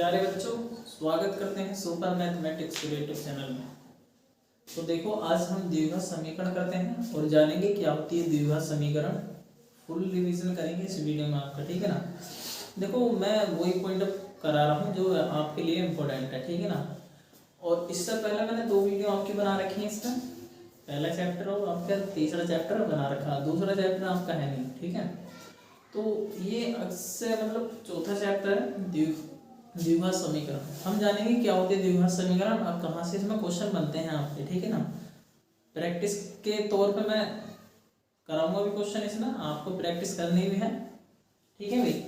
प्यारे बच्चों, स्वागत करते हैं सुपर मैथमेटिक्स यूट्यूब चैनल में। तो देखो, आज हम द्विघात समीकरण करते हैं और जानेंगे क्या होती है द्विघात समीकरण। फुल रिवीजन करेंगे इस वीडियो में आपका, ठीक है ना। देखो, मैं वही पॉइंट करा रहा हूँ जो आपके लिए इम्पोर्टेंट है, ठीक है ना। और इससे पहले मैंने 2 वीडियो आपकी बना रखी है। इसका पहला चैप्टर और आपका तीसरा चैप्टर बना रखा, दूसरा चैप्टर आपका है नहीं, ठीक है। तो ये अक्सर मतलब चौथा चैप्टर है द्विघात समीकरण। हम जानेंगे क्या होते हैं द्विघात समीकरण, अब कहाँ से इसमें क्वेश्चन बनते हैं आपके, ठीक है ना। प्रैक्टिस के तौर पे मैं कराऊंगा भी क्वेश्चन इसमें, आपको प्रैक्टिस करनी भी है, ठीक है भाई।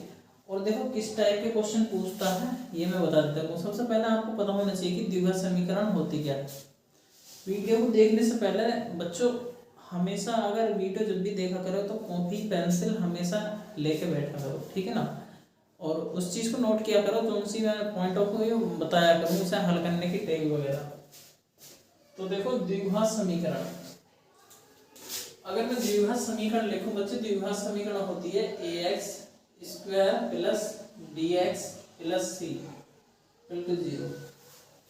और देखो किस टाइप के क्वेश्चन पूछता है ये मैं बता देता हूँ। सबसे पहले आपको पता होना चाहिए कि द्विघात समीकरण होती क्या है। वीडियो को देखने से पहले बच्चों हमेशा अगर वीडियो जब भी देखा करो तो कॉपी पेंसिल हमेशा लेके बैठा करो, ठीक है ना। और उस चीज़ को नोट किया करो जो उसी में पॉइंट ऑफ व्यू बताया करूँ, उसे हल करने की टेक्निक वगैरह। तो देखो द्विघात समीकरण, अगर मैं द्विघात समीकरण लिखूं बच्चे, द्विघात समीकरण होती है ax square plus bx plus c बिल्कुल 0।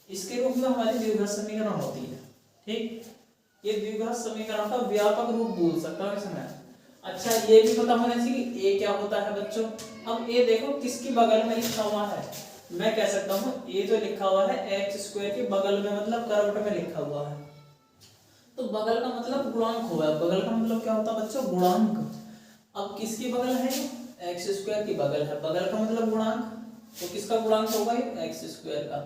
इसके रूप में हमारी द्विघात समीकरण होती है, ठीक। ये द्विघात समीकरण का व्यापक रूप बोल सकता हूँ इसमें। अच्छा, ये भी पता होना चाहिए कि ए क्या होता है बच्चों। अब ए देखो किसकी बगल में लिखा हुआ है, मैं कह सकता हूँ ए जो लिखा हुआ है एक्स स्क्वायर के बगल में, मतलब करवट में लिखा हुआ है। तो बगल का मतलब गुणांक होगा, बगल का मतलब क्या होता है बच्चों, गुणांक। अब किसकी बगल है, एक्स स्क्वायर की बगल है, बगल का मतलब गुणांक। तो किसका गुणांक होगा ये, एक्स स्क्वायर का।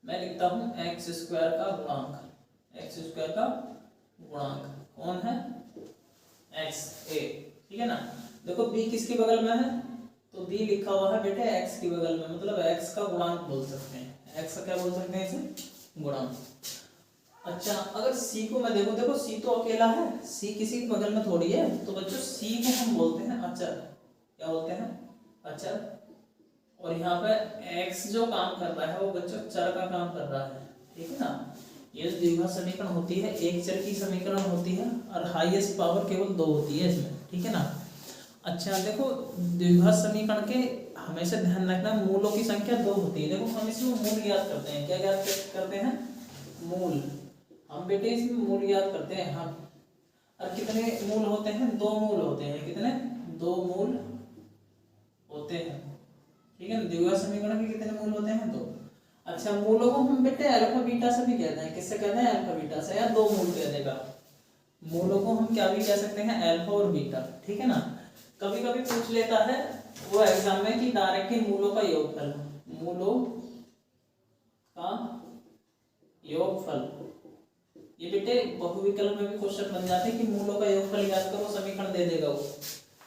मैं लिखता हूँ एक्स स्क्वायर का गुणांक, एक्स स्क्वायर का गुणांक कौन है, एक्स ए, ठीक है ना। देखो बी किसकी बगल में है, तो बी लिखा हुआ है बेटे एक्स की बगल में, मतलब एक्स का गुणांक बोल सकते हैं। एक्स का क्या बोल सकते हैं इसे, गुणांक। अच्छा, अगर सी को मैं देखो, देखो सी तो अकेला है, सी किसी के बगल में थोड़ी है, तो बच्चों सी को हम बोलते हैं अचर। क्या बोलते हैं, अचर। और यहाँ पे एक्स जो काम कर रहा है वो बच्चों चर का काम कर रहा है, ठीक है ना। ये जो द्विघात समीकरण होती है एक चर की समीकरण होती है और हाईएस्ट पावर केवल 2 होती है इसमें, ठीक है ना। अच्छा देखो, द्विघात समीकरण के हमेशा ध्यान रखना मूलों की संख्या 2 होती है। देखो हम इसमें मूल याद करते हैं, क्या याद करते हैं, मूल। हम बेटे इसमें मूल याद करते हैं हम। और कितने मूल होते हैं, 2 मूल होते हैं। कितने, 2 मूल होते हैं, ठीक है ना। द्विघात समीकरण के कितने मूल होते हैं, 2। अच्छा, मूलों को हम बेटे अल्फा बीटा से भी कहते हैं। किससे कहते हैं, अल्फा बीटा से, या 2 मूल कह देगा। मूलों को हम क्या भी कह सकते हैं, अल्फा और बीटा, ठीक है ना। कभी कभी पूछ लेता है वो एग्जाम में कि डायरेक्टली मूलों का योगफल, मूलों का योगफल। ये बेटे बहुविकल्प में भी क्वेश्चन बन जाते हैं कि मूलों का योगफल याद करो, समीकरण दे देगा वो।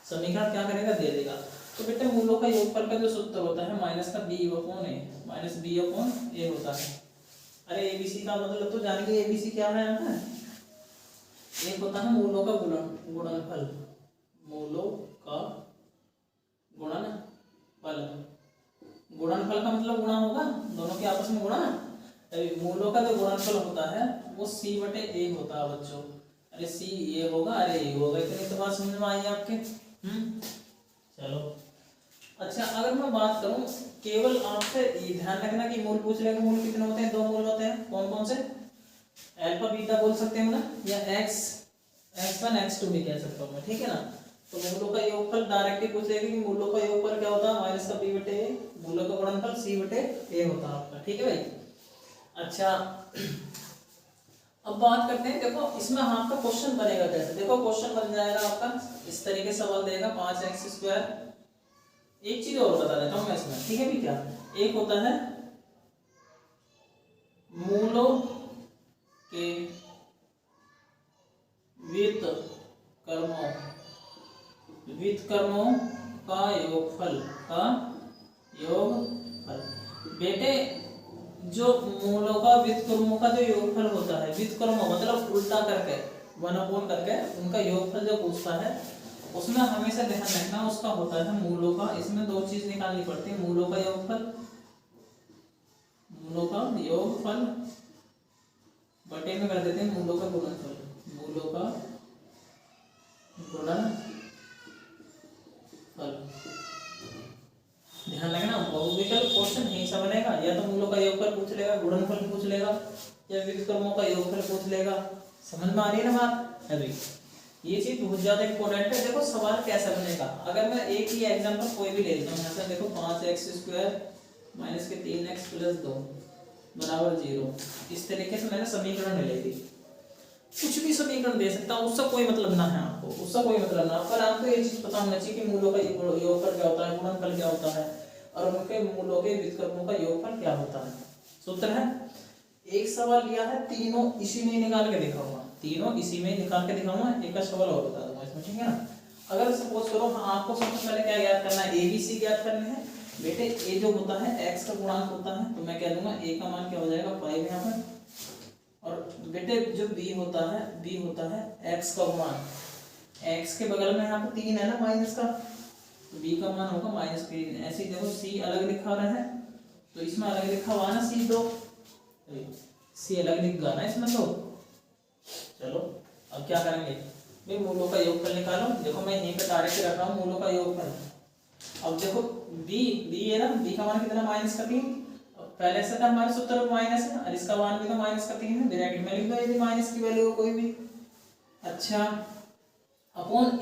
समीकरण क्या करेगा, दे देगा। तो बेटे मूलों का योगफल का जो सूत्र होता है माइनस का बी अपॉन ए, माइनस बी अपॉन ए होता है। अरे एबीसी का मतलब तो जानेंगे, एबीसी क्या है यहाँ पे। एक होता है मूलों का गुणनफल, मूलों का गुणनफल। गुणनफल का मतलब गुणा होगा, दोनों के आपस में गुणा। मूलों का जो गुणनफल होता है वो सी बटे ए होता है बच्चों। अरे सी ए होगा, अरे ए होगा। इतनी तो बात समझ में आई आपके। चलो। अच्छा, अगर मैं बात करूं केवल आपसे ध्यान रखना कि मूल पूछ लेंगे, मूल कितने होते हैं, 2 मूल होते हैं। कौन कौन से, अल्फा बीटा बोल सकते हैं ना, या एक्स x1 x2 भी कह सकता हूं मैं, ठीक है ना। तो मूलों का योगफल डायरेक्टली पूछ लेंगे कि मूलों का योगफल क्या होता है, माइनस का b बटे a, मूलों का गुणनफल c बटे a होता है आपका, ठीक है भाई। अच्छा, अब बात करते हैं, देखो इसमें आपका क्वेश्चन बनेगा कैसे। देखो क्वेश्चन बन जाएगा आपका इस तरीके से, सवाल देगा 5x स्क्वायर। एक चीज और बता देता हूं मैं इसमें, ठीक है भी। क्या एक होता है मूलों के व्युत्क्रमों का योगफल, बेटे जो मूलों का व्युत्क्रमों का जो योगफल होता है, व्युत्क्रमों मतलब उल्टा करके 1 अपॉन करके उनका योगफल जो पूछता है उसमें हमेशा ध्यान रखना उसका होता है मूलों का। इसमें 2 चीज निकालनी पड़ती है, मूलों का योगफल, मूलों का योगफल बटे में कर देते हैं मूलों का गुणनफल, मूलों का गुणनफल। ध्यान रखना बहुविकल्प क्वेश्चन यहीं से बनेगा, या व्युत्क्रमों का योगफल पूछ लेगा। समझ में आ रही है ना बात? है भाई, ये चीज बहुत ज्यादा इंपॉर्टेंट है। देखो सवाल कैसा बनेगा, अगर मैं एक ही एग्जांपल कोई भी ले लेता हूँ, यहाँ देखो 5x² माइनस के 3x प्लस 2 बराबर 0, इस तरीके से मैंने समीकरण ले ली। कुछ भी समीकरण दे सकता हूँ, उसका कोई मतलब ना है आपको, उसका कोई मतलब ना, पर आपको ये चीज पता होना चाहिए कि मूलों का योगफल क्या होता है, गुणनफल क्या होता है, और उनके मूलों के व्युत्क्रमों का योगफल क्या होता है। सूत्र है। एक सवाल लिया है, तीनों इसी में निकाल के दिखाऊंगा, तीनों इसी में निकाल के दिखाऊंगा, एक सवाल और बता दूंगा इसमें, ठीक है ना। अगर सपोज करो आपको सबसे पहले क्या ज्ञात करना है, ABC ज्ञात करने हैं बेटे। ए जो होता है x का गुणांक होता है, तो मैं कह दूंगा a का मान क्या हो जाएगा 5 यहाँ पर, और बेटे जो b होता है x का गुणांक, x के बगल में यहाँ पर 3 है ना माइनस का, तो b का मान होगा -3। ऐसे ही देखो c अलग लिखा रहा है, तो इसमें अलग लिखा हुआ ना c अलग लिख गया ना इसमें। तो चलो अब क्या करेंगे भाई, मूलों का योगफल निकालो। देखो मैं यहीं पे डायरेक्ट रख रहा हूँ मूलों का योगफल। अब देखो b है ना, b का मान कितना -3, पहले से था हमारे सूत्र में माइनस है, और इसका मान भी तो -3 है, ब्रैकेट में लिख दो यदि माइनस की वैल्यू कोई भी। अच्छा अपॉन a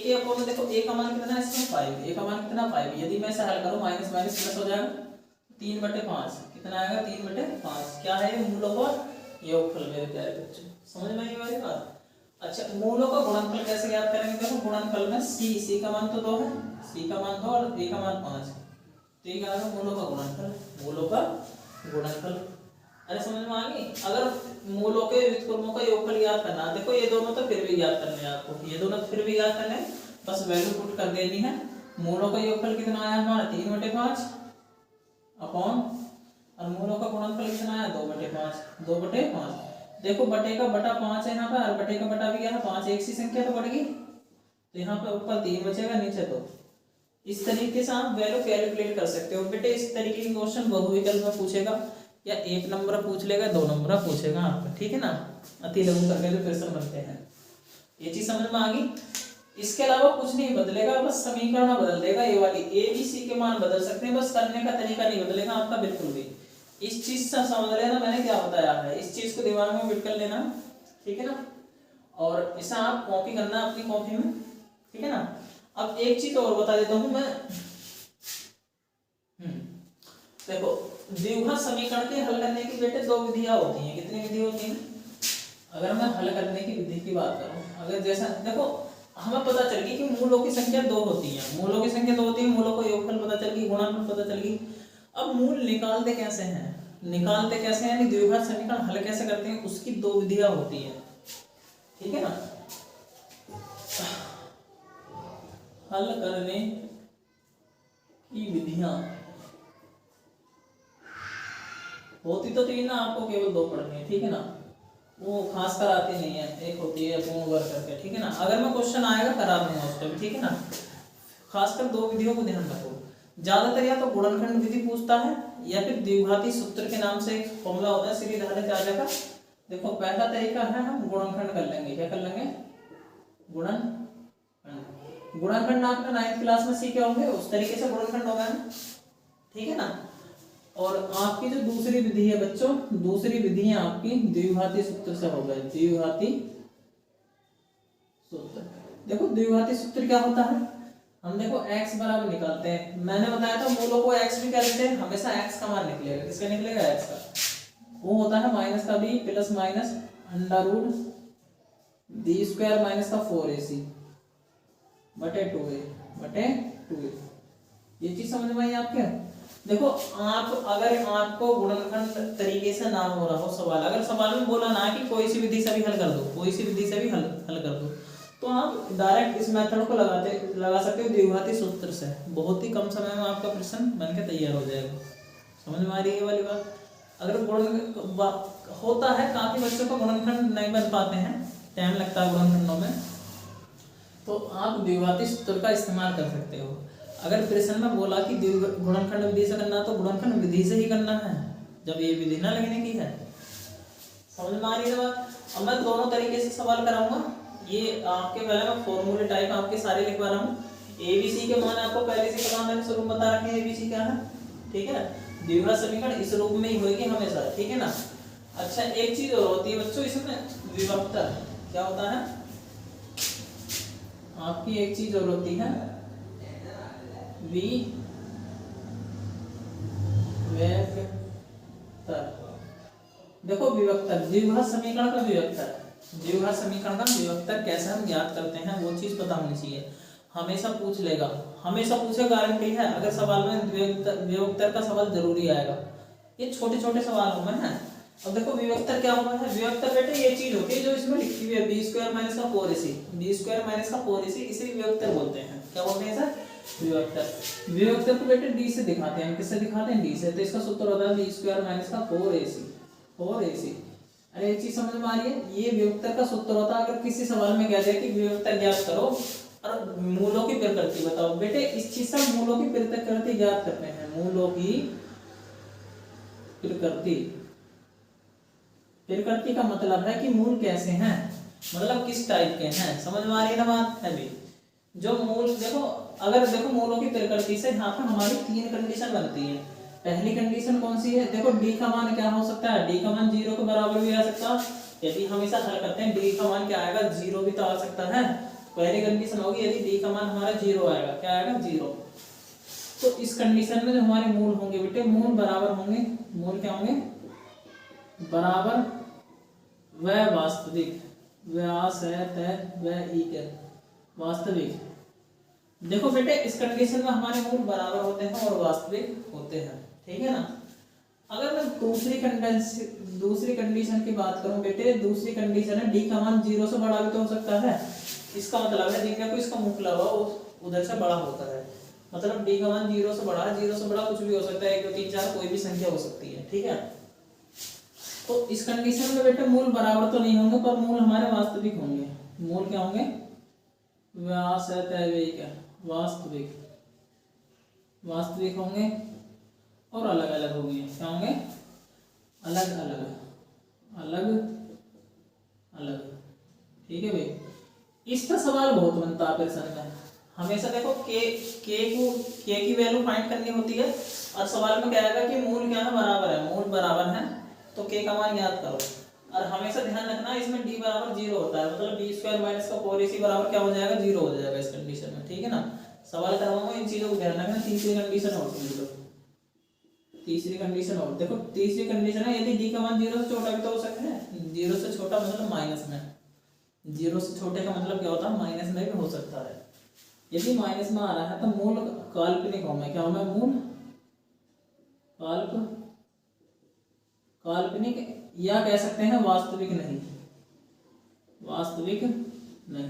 के अपॉन में देखो a का मान कितना है इसमें 5, a का मान कितना 5, यदि मैं इसे हल करूं माइनस माइनस प्लस हो जाएगा 3/5, कितना आएगा 3/5। क्या है मूलों का योगफल मेरे प्यारे बच्चों, समझ में आई वाली बात। अच्छा मूलों का गुणनफल कैसे ज्ञात करेंगे, देखो गुणनफल में c का मान तो 2 है, c का मान 2 और a का मान 5, तो ये क्या है मूलों का गुणनफल। अरे समझ में आ गई। अगर मूलों के व्युत्क्रमों का योगफल ज्ञात करना, देखो ये दोनों तो फिर भी ज्ञात करने हैं आपको, ये दोनों फिर भी ज्ञात करने, बस वैल्यू पुट कर देनी है। मूलों का योगफल कितना आया हमारा 3/5 अपॉन, और मूलों का गुणनफल कितना आया 2/5। देखो बटे का बटा 5 है यहाँ पर, और बटे का बटा भी क्या है 5, एक सी संख्या तो बढ़ गई, तो यहाँ पर ऊपर 3 बचेगा नीचे 2। इस तरीके से आप वैल्यू कैलकुलेट कर सकते हो बेटे। इस तरीके की क्वेश्चन बहुविकल्प में पूछेगा, या 1 नंबर पूछ लेगा, 2 नंबर पूछेगा आपका, ठीक है ना। अति लघु करके तो प्रश्न बनते हैं, ये चीज समझ में आ गई। इसके अलावा कुछ नहीं बदलेगा, बस समीकरण बदल देगा, ये वाली ABC के मान बदल सकते हैं, बस करने का तरीका नहीं बदलेगा आपका बिल्कुल भी। इस चीज से समझ लेना मैंने क्या बताया है, इस चीज को दिमाग में फिट कर लेना, ठीक है ना। और इसे आप कॉपी करना अपनी कॉपी में, ठीक है ना। अब एक चीज और बता देता हूं मैं, देखो द्विघात समीकरण के हल करने की बेटे 2 विधियां होती हैं। कितनी विधि होती हैं? अगर मैं हल करने की विधि की बात करूं, अगर जैसा देखो हमें पता चल गई कि मूलों की संख्या 2 होती है, मूलों की मूलों का योगफल पता चल गई, गुणनफल पता चल गई। अब मूल निकालते कैसे हैं, यानी द्विघात समीकरण हल कैसे करते हैं, उसकी 2 विधियां होती हैं, ठीक है ना। हल करने की विधियां होती तो 3 ना, आपको केवल 2 पढ़नी है, ठीक है ना। वो खास कर आती नहीं है, एक होती है पूर्ण वर्ग करके, ठीक है ना। अगर मैं क्वेश्चन आएगा करा दूंगा उसको भी, ठीक है ना। खासकर 2 विधियों को ध्यान रखो। ज्यादातर या तो गुणनखंड विधि पूछता है, या फिर द्विघाती सूत्र के नाम से एक फॉर्मूला होता है श्रीधराचार्य का। देखो पहला तरीका है हम गुणनखंड कर लेंगे, क्या कर लेंगे गुणनखंड आपने 9th क्लास में सीखे होंगे, उस तरीके से गुणनखंड होगा, ठीक है ना। और आपकी जो दूसरी विधि है बच्चों, दूसरी विधि है आपकी द्विघाती सूत्र से होगा, द्विघाती सूत्र। देखो द्विघाती सूत्र क्या होता है, हम देखो x बराबर निकालते हैं, मैंने बताया था मूलों को x भी कह देते हैं, हमेशा x का मान निकलेगा, किसका निकलेगा x का, वो होता है माइनस का b plus minus √ b² minus का 4ac बटे 2a। ये चीज समझ में आई आपके। देखो आप अगर आपको गुणनखंड तरीके से ना हो रहा हो सवाल, अगर सवाल में बोला ना कि कोई सी विधि से भी हल कर दो, कोई सी विधि से भी हल कर दो, तो आप डायरेक्ट इस मेथड को लगा सकते हो द्विघाती सूत्र से। बहुत ही कम समय में आपका प्रश्न बनके तैयार हो जाएगा। समझ में आ रही है वाली बात। अगर गुण होता है, काफी बच्चों को गुणनखंड नहीं बन पाते हैं, टाइम लगता है गुणनखंडों में, तो आप द्विघाती सूत्र का इस्तेमाल कर सकते हो। अगर प्रश्न में बोला कि गुणनखंड विधि से करना, तो गुणनखंड विधि से ही करना है, जब ये विधि ना लगने की है। समझ में आ रही है बात। अब मैं दोनों तरीके से सवाल कराऊंगा, ये आपके पहले मैं फॉर्मूले टाइप आपके सारे लिखवा रहा हूँ। ABC के मान आपको पहले से पता, मैंने शुरू में बता रखे हैं ABC क्या है, ठीक है। द्विघात समीकरण इस रूप में ही होगी हमेशा, ठीक है ना। अच्छा एक चीज और होती है बच्चों इसमें, विभक्तर क्या होता है आपकी, एक चीज और होती है विभक्तर। देखो विभक्तर, द्विघात समीकरण का विभक्तर, द्विघात समीकरण का विभक्तर कैसे हम ज्ञात करते हैं वो चीज पता होनी चाहिए। हमेशा पूछ लेगा, हमेशा पूछे, गारंटी है। अगर सवाल में विभक्तर का सवाल जरूरी आएगा, ये छोटे छोटे सवालों में है। अब देखो विभक्तर क्या होता है, विभक्तर बेटे ये चीज होती है जो इसमें लिखी हुई है बी स्क्वायर माइनस का 4ac, बी स्क्वायर माइनस का 4ac, इसे विभक्तर बोलते हैं। क्या बोलते हैं सर, विभक्तर। विभक्तर को बेटे डी से दिखाते हैं, किससे दिखाते हैं, डी से। तो इसका सूत्र होता है बी स्क्वायर माइनस का 4ac। अरे एक चीज समझ में आ रही है, ये विभक्तर का सूत्र होता है। अगर किसी सवाल में कह दिया कि विभक्तर ज्ञात करो और मूलों की प्रकृति बताओ, बेटे इस चीज से मूलों की प्रकृति ज्ञात करते हैं, मूलों की प्रकृति। प्रकृति का मतलब है कि मूल कैसे हैं, मतलब किस टाइप के हैं। समझ में आ रही है ना बात है भी। जो मूल देखो, अगर देखो मूलों की प्रकृति से यहाँ पर हमारी 3 कंडीशन बनती है। पहली कंडीशन कौन सी है, देखो डी का मान क्या हो सकता है, डी का मान 0 के बराबर भी आ सकता है। यदि हमेशा हल करते हैं डी का मान क्या आएगा, 0 भी तो आ सकता है। पहली कंडीशन होगी यदि डी का मान हमारा 0 आएगा, क्या आएगा 0। तो इस कंडीशन में जो हमारे मूल होंगे बेटे, मूल बराबर होंगे, मूल क्या होंगे, बराबर व वास्तविक, व्यास है तय व ई के वास्तविक। देखो बेटे इस कंडीशन में हमारे मूल बराबर होते हैं और वास्तविक होते हैं, ठीक है ना। अगर मैं दूसरी कंडीशन की बात करूं बेटे, दूसरी कंडीशन है डी का मान 0 से बड़ा भी तो हो सकता है। इसका मतलब है देखने को इसका मुखला हुआ उधर से बड़ा होता है, मतलब डी का मान 0 से बड़ा है। 0 से बड़ा कुछ भी हो सकता है, 1 2 3 4 कोई भी संख्या हो सकती है, ठीक है। तो इस कंडीशन में बेटे मूल बराबर तो नहीं होंगे, पर मूल हमारे वास्तविक होंगे। मूल क्या होंगे, व्यास है तय वास्तविक, वास्तविक होंगे और अलग अलग होंगे। क्या होंगे, अलग अलग, अलग अलग, ठीक है भाई। इसका सवाल बहुत बनता है प्रश्न में हमेशा। देखो के की वैल्यू फाइंड करनी होती है और सवाल में क्या आएगा कि मूल क्या है, बराबर है। मूल बराबर है तो के का मान याद करो। और हमेशा ध्यान रखना इसमें डी बराबर 0 होता है, मतलब बी स्क्वायर माइनस का 4ac बराबर क्या हो जाएगा, 0 हो जाएगा इस कंडीशन में, ठीक है ना। सवाल करवाऊंगा इन चीजों को ध्यान रखना। तीसरी कंडीशन और सुन लो, तीसरी कंडीशन और देखो। तीसरी कंडीशन है यदि डी का मान 0 से छोटा भी तो हो सकता है। 0 से छोटा मतलब माइनस में, 0 से छोटे का मतलब क्या होता है, माइनस में भी हो सकता है। यदि माइनस में आ रहा है तो मूल काल्पनिक होगा। क्या होगा, मूल काल्पनिक, या कह सकते हैं वास्तविक नहीं, वास्तविक नहीं।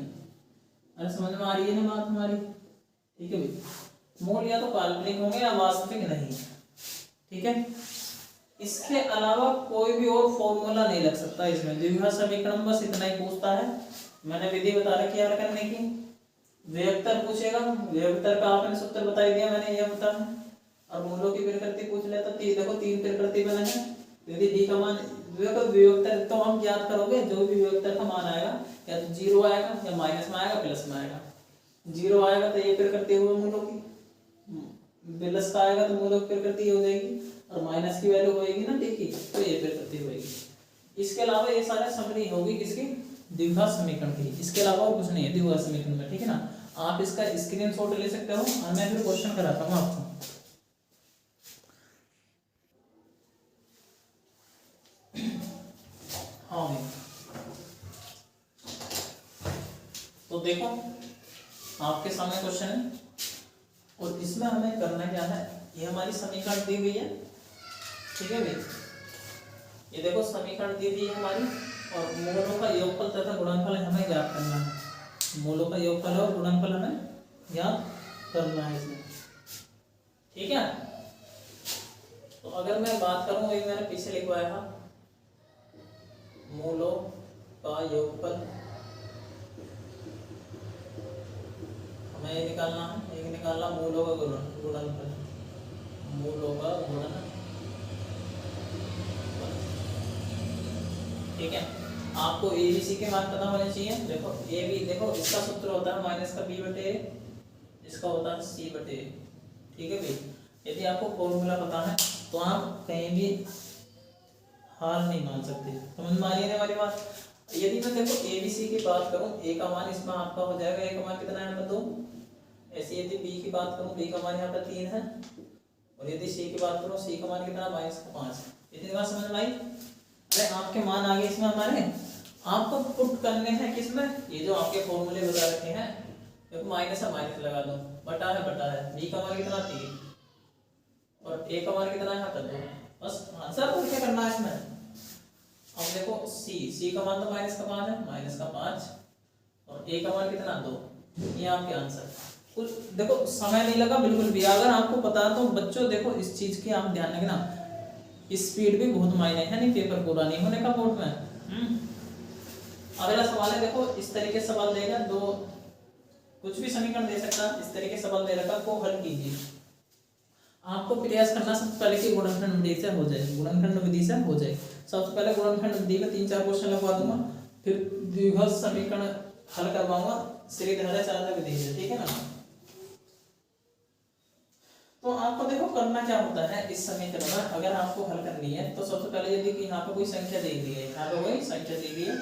अरे समझ में आ रही है ना बात हमारी, ठीक है भाई। मूल या तो काल्पनिक होंगे या वास्तविक नहीं, ठीक है। इसके अलावा कोई भी और फॉर्मूला नहीं लग सकता इसमें। द्विघात समीकरण बस इतना ही पूछता है। मैंने विधि बता रखी है हल करने की। विभक्तर पूछेगा, विभक्तर का आपने सूत्र बता दिया मैंने, यह बता। और मूलों की प्रकृति पूछ लेता। देखो 3 प्रकृति बने हैं। यदि डी का मान विभक्तर तो हम याद करोगे, जो भी विभक्तर का मान आएगा या तो 0 आएगा या माइनस में आएगा प्लस में आएगा। 0 आएगा तो ये प्रकृति हुई मूलों की, प्लस का आएगा तो मूलों की प्रकृति हो जाएगी, और माइनस की वैल्यू होएगी ना डी की, तो ये प्रकृति होएगी। इसके अलावा ये सारे समरी होगी किसकी, द्विघात समीकरण की। इसके अलावा और कुछ नहीं है द्विघात समीकरण में, ठीक है ना। आप इसका स्क्रीनशॉट ले सकते हो और मैं फिर क्वेश्चन कराता हूँ आपको। हाँ तो देखो आपके सामने क्वेश्चन है और इसमें हमें करना क्या है, ये हमारी समीकरण दी हुई है, ठीक है भाई। ये देखो समीकरण दी हुई है हमारी, और मूलों का योगफल तथा गुणनफल हमें ज्ञात करना है। मूलों का योगफल और गुणनफल हमें ज्ञात करना है इसमें, ठीक है। तो अगर मैं बात करूं, वही मैंने पीछे लिखवाया था, मूलों का योगफल हमें ये निकालना है, एक निकालना मूलों का गुणनफल, मूलों का गुणनफल, ठीक है। आपको ए बी सी के मान पता होने चाहिए। देखो ए बी, देखो इसका सूत्र होता है माइनस का बी बटे, इसका होता है सी बटे, ठीक है भाई। यदि आपको फॉर्मूला पता है तो आप कहीं भी हार नहीं मान सकते। समझ में आ रही है वाली बात। यदि मैं देखो ए बी सी की बात करूं, ए का मान इसमें आपका हो जाएगा, ए का मान कितना है यहाँ पर 2। ऐसे यदि बी की बात करूं, बी का मान यहाँ पर 3 है, और यदि सी की बात करूं, सी का मान कितना -5। इतनी बात समझ में आई। अरे आपके मान आ गए इसमें हमारे, आपको पुट करने हैं किसमें, ये जो आपके फॉर्मूले बता रखे हैं, देखो माइनस है माइनस लगा दो, बटा है, बी का मान कितना 3 और ए का मान कितना यहाँ पर 2। बस आंसर और क्या करना है इसमें। अब देखो सी का मान तो -5 है, -5 और ए का मान कितना 2। ये आपके आंसर। कुछ देखो समय नहीं लगा बिल्कुल भी। अगर आपको पता तो बच्चों देखो इस चीज की आप ध्यान रखना, स्पीड भी बहुत मायने है, नहीं पेपर पूरा नहीं होने का बोर्ड में। अगला सवाल है, देखो इस तरीके से सवाल देगा, दो कुछ भी समीकरण दे सकता, इस तरीके से सवाल दे रखा, को हल कीजिए। आपको प्रयास करना सबसे पहले कि गुणनखंड विधि से हो जाए, गुणनखंड विधि से हो जाए। सबसे पहले गुणनखंड विधि में 3-4 क्वेश्चन लगवा दूंगा, फिर द्विघात समीकरण हल करवाऊंगा श्रीधर चार्य विधि से, ठीक है ना। तो आपको देखो करना क्या होता है इस समीकरण में, अगर आपको हल करनी है तो सबसे पहले यदि कि यहाँ पे कोई संख्या दे दी है, यहाँ पे कोई संख्या दे दी है,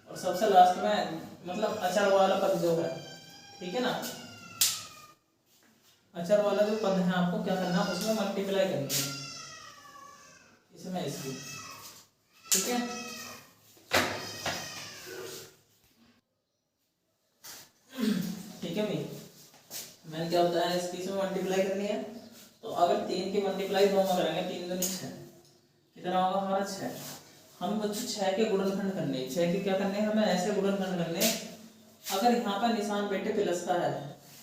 और सबसे लास्ट में मतलब अचर वाला पद जो है, ठीक है ना, अचर वाला जो पद है आपको क्या करना है, उसमें मल्टीप्लाई करनी है इसमें इसकी, ठीक है। ठीक है भाई, मैंने क्या बताया, इसकी इसमें मल्टीप्लाई करनी है। तो अगर 3 की मल्टीप्लाई 2 में करेंगे, 3 दूनी 6, कितना होगा हमारा 6। हम बच्चों 6 के गुणनखंड करने, 6 के क्या करने हैं हमें, ऐसे गुणनखंड करने। अगर यहाँ पर निशान बेटे प्लस का है,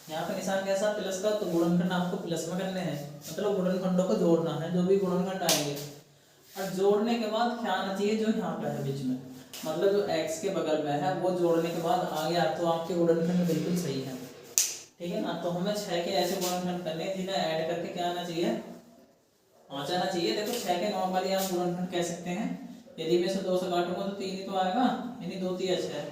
यहाँ पे निशान कैसा प्लस का, तो गुणनखंड आपको प्लस में करने हैं, मतलब गुणनखंडों को जोड़ना है, जो भी गुणनखंड आएंगे। और जोड़ने के बाद क्या आना चाहिए, जो यहाँ पे है बीच में, मतलब जो x के बगल में है वो जोड़ने के बाद आ गया, तो आपके गुणनखंड बिल्कुल सही है, ठीक है ना। तो हमें 6 के ऐसे गुणनखंड करने हैं जिन्हें ऐड करके क्या आना चाहिए, 5 आना चाहिए। देखो 6 के नॉर्मली आप गुणनखंड कह सकते हैं, यदि मैं इसे 2 से काटूंगा तो 3 ही तो आएगा, यानी 2 3 6,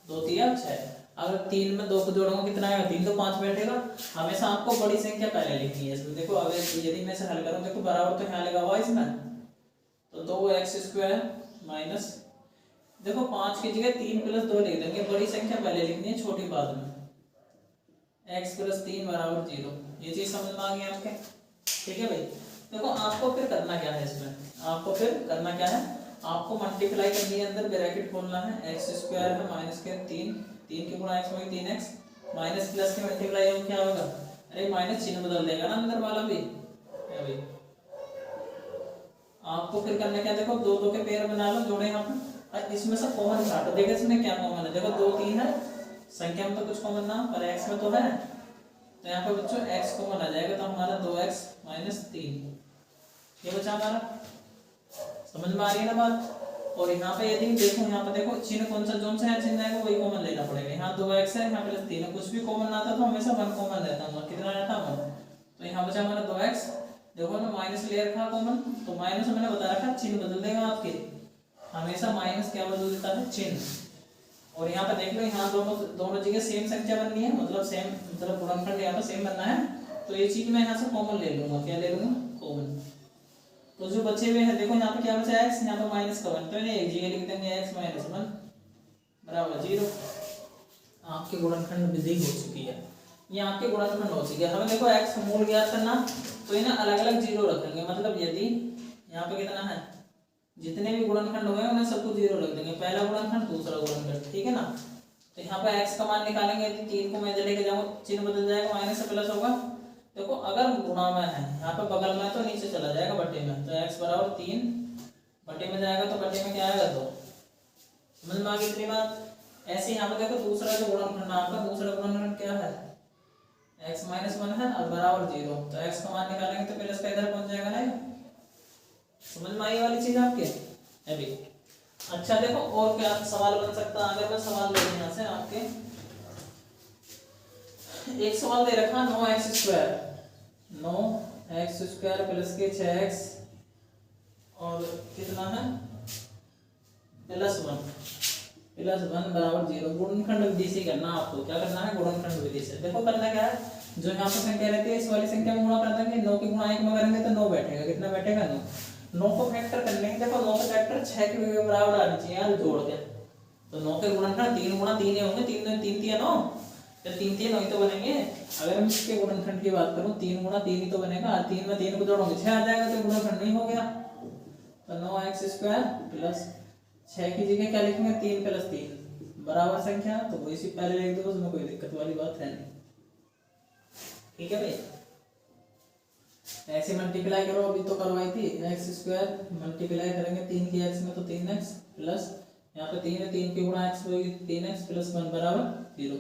2 3 6। अगर 3 में 2 को जोड़ूंगा कितना आएगा, 3 तो 5 बैठेगा। हमेशा आपको बड़ी संख्या पहले लिखनी है इसमें। देखो अगर यदि मैं इसे हल करूं, देखो बराबर तो यहाँ लगा हुआ इसमें, तो 2x² माइनस, देखो 5 की जगह 3 + 2 लिख देंगे, बड़ी संख्या पहले लिखनी है, छोटी बाद में, x + 3 = 0। ये चीज समझ में आ गई आपके, ठीक है भाई। देखो आपको फिर करना क्या है इसमें, आपको फिर करना क्या है, आपको मल्टीप्लाई करनी है, अंदर ब्रैकेट खोलना है, x² है माइनस के 3 के गुणा x में 3x माइनस प्लस के मल्टीप्लाई हो क्या होगा, अरे माइनस चिन्ह बदल देगा ना अंदर वाला भी, है भाई। आपको फिर करना क्या, देखो 2 2 के पेयर बना लो, जोड़े यहाँ पे, और इसमें से कॉमन काटो। देखो इसमें क्या कॉमन है, देखो 2 3 है, संख्या में तो कुछ कॉमन ना, पर x में तो है, तो यहाँ पे बच्चों x कॉमन आ जाएगा, तो हमारा 2x - 3 ये बचा हमारा। समझ में आ रही है ना बात। और यहाँ पे यदि देखो, यहाँ पे देखो चिन्ह कौन सा जोन सा है, चिन्ह आएगा वही कॉमन लेना पड़ेगा। यहाँ 2x है, यहाँ +3 है, कुछ भी कॉमन आता तो हमेशा 1 कॉमन रहता है, कितना रहता है 1। तो यहाँ बचा हमारा 2x, देखो ना माइनस ले रखा कॉमन, तो माइनस मैंने बता रखा चिन्ह बदल देगा आपके, हमेशा माइनस क्या बदल देता है, चिन्ह। और यहाँ पे देख लो, यहाँ दोनों जगह सेम संख्या बननी है, मतलब सेम, मतलब गुणनखंड यहाँ पे सेम बनना है। तो ये चीज मैं यहाँ से कॉमन ले लूंगा, क्या ले लूंगा, कॉमन। तो जो बचे हुए हैं, देखो यहाँ पे क्या बचा x, यहाँ पे माइनस का 1, तो इन्हें एक जगह लिख देंगे, x - 1 = 0। आपके गुणनखंड विधि हो चुकी है, ये आपके गुणनखंड हो चुकी है। हमें देखो x मूल ज्ञात करना, तो इन्हें अलग अलग 0 रखेंगे, मतलब यदि यहाँ पे कितना है, जितने भी गुणनखंड हुए उन्हें सबको 0 रख देंगे, पहला गुणनखंड दूसरा गुणनखंड, ठीक है ना। तो यहाँ पे x का मान निकालेंगे, यदि 3 को मैं इधर लेके जाऊंगा, चिन्ह बदल जाएगा, माइनस से प्लस होगा। देखो अगर गुणा में है, यहाँ पे बगल में तो नीचे चला जाएगा बटे में, तो x = 3 बटे में जाएगा, तो बटे में क्या आएगा 2। समझ में आ गई इतनी बात। ऐसे यहाँ पे देखो दूसरा जो गुणनखंड आपका, दूसरा गुणनखंड क्या है, x - 1 है और बराबर 0, तो x का मान निकालेंगे तो प्लस का इधर पहुंच जाएगा ना। समझ में आई वाली चीज आपके है भी। अच्छा देखो और क्या सवाल बन सकता है, अगर मैं सवाल ले यहाँ से आपके, एक सवाल दे रखा 9x² + के 6x और कितना है +1 प्लस 1 बराबर 0। गुणनखंड विधि से करना आपको, क्या करना है, गुणनखंड विधि से। देखो करना क्या है, जो यहाँ पर संख्या रहती है इस वाली संख्या में गुणा कर देंगे, 9 के गुणा 1 में करेंगे तो 9 बैठेगा, कितना बैठेगा 9। 9 को फैक्टर कर लेंगे, देखो 9 का फैक्टर 6 के बराबर आनी चाहिए यार, जोड़ के। तो 9 के गुणनखंड 3 गुणा 3 होंगे, 3 3 3 9, तो 3 3 9 ही तो बनेंगे। अगर मैं इसके गुणनखंड की बात करूं 3 गुणा 3 ही तो बनेगा, 3 में 3 को जोड़ोगे 6 आ जाएगा, तो गुणनखंड नहीं हो गया। तो 9x² प्लस 6 की जगह क्या लिखेंगे, 3 प्लस 3 बराबर संख्या, तो वही से पहले लिख दो, उसमें कोई दिक्कत वाली बात है नहीं। ठीक है भाई, ऐसे मल्टीप्लाई करो, अभी तो करवाई थी, x² मल्टीप्लाई करेंगे 3 की x में तो 3x प्लस यहाँ पे 3 है, 3 की गुणा x होगी 3x प्लस 1 बराबर 0।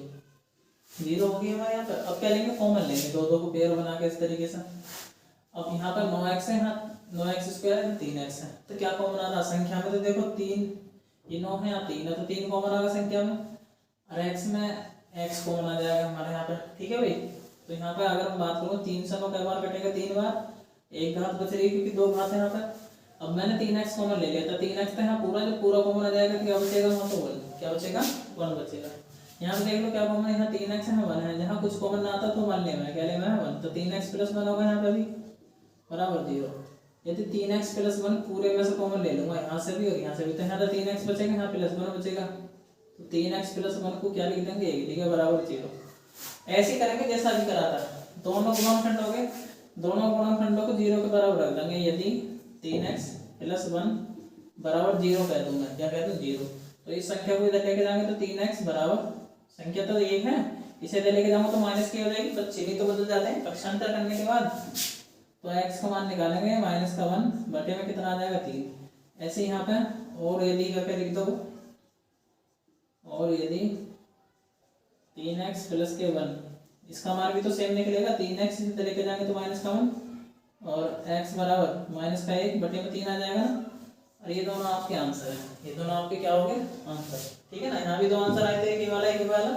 0 होगी हमारे यहाँ पर। अब क्या लेंगे, कॉमन लेंगे, दो दो को पेयर बना के इस तरीके से। अब यहाँ पर 9x है, यहाँ 9x² है, 3x है, तो क्या कॉमन आ रहा संख्या में, तो देखो 3 ये 9 है, यहाँ 3 है, तो 3 कॉमन आ रहा संख्या में, और x में x कॉमन आ जाएगा हमारे यहाँ पर। ठीक है भाई, तो यहाँ पे अगर हम बात करूँ 3 से 9 कई बार कटेगा, 3 बार, एक घात बच रही क्योंकि 2 घात है यहाँ पर। अब मैंने 3x कॉमन ले लिया था, 3x तो यहाँ पूरा, जो पूरा कॉमन आ जाएगा, क्या बचेगा वहाँ, तो 1 क्या बचेगा, 1 बचेगा। यहाँ पे देख लो क्या कॉमन है, यहाँ 3x है, 1 है, जहाँ कुछ कॉमन ना आता तो मान लेना है, क्या लेना है 1, तो 3x प्लस 1 होगा यहाँ पे भी बराबर 0। यदि 3x प्लस 1 पूरे में से कॉमन ले लूंगा, यहाँ से भी और यहाँ से भी, तो यहाँ तो 3x बचेगा, यहाँ प्लस 1 बचेगा, तो 3x प्लस 1 को क्या लिख देंगे, ठीक है, बराबर 0। ऐसे करेंगे जैसा अभी करा था, दोनों गुणनखंड हो गए, दोनों गुणनखंडों को 0 के बराबर रख देंगे। यदि 3x प्लस 1 बराबर 0 कह दूंगा, क्या कह दूं 0, तो इस संख्या को इधर लेके जाएंगे तो 3x बराबर, संख्या तो 1 है, इसे इधर लेके जाऊंगा तो माइनस की हो जाएगी, तो चिन्ह तो बदल जाते हैं पक्षांतर करने के बाद। तो x का मान निकालेंगे, माइनस का 1 बटे में कितना आ जाएगा 3, ऐसे यहाँ पे। और यदि करके लिख दो, और यदि 3x प्लस के 1, इसका मान भी तो सेम निकलेगा, 3x इधर लेके जाएंगे तो माइनस का 1, और x बराबर माइनस का 1 बटे में 3 आ जाएगा ना। और ये दोनों आपके आंसर है, ये दोनों आपके क्या हो गए, आंसर। ठीक है ना, यहाँ भी दो आंसर आए थे, एक ही वाला एक ही वाला।